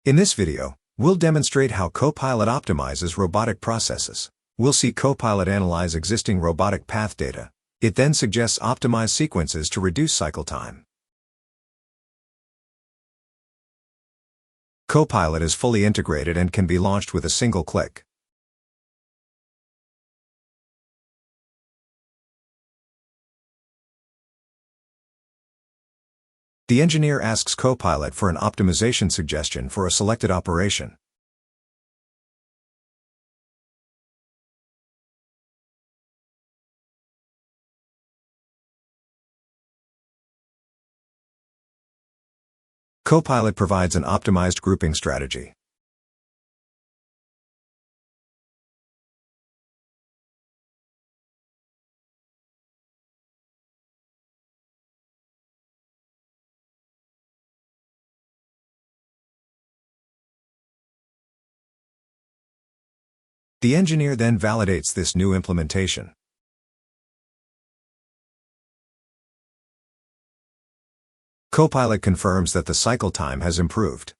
In this video, we'll demonstrate how Copilot optimizes robotic processes. We'll see Copilot analyze existing robotic path data. It then suggests optimized sequences to reduce cycle time. Copilot is fully integrated and can be launched with a single click. The engineer asks Copilot for an optimization suggestion for a selected operation. Copilot provides an optimized grouping strategy. The engineer then validates this new implementation. Copilot confirms that the cycle time has improved.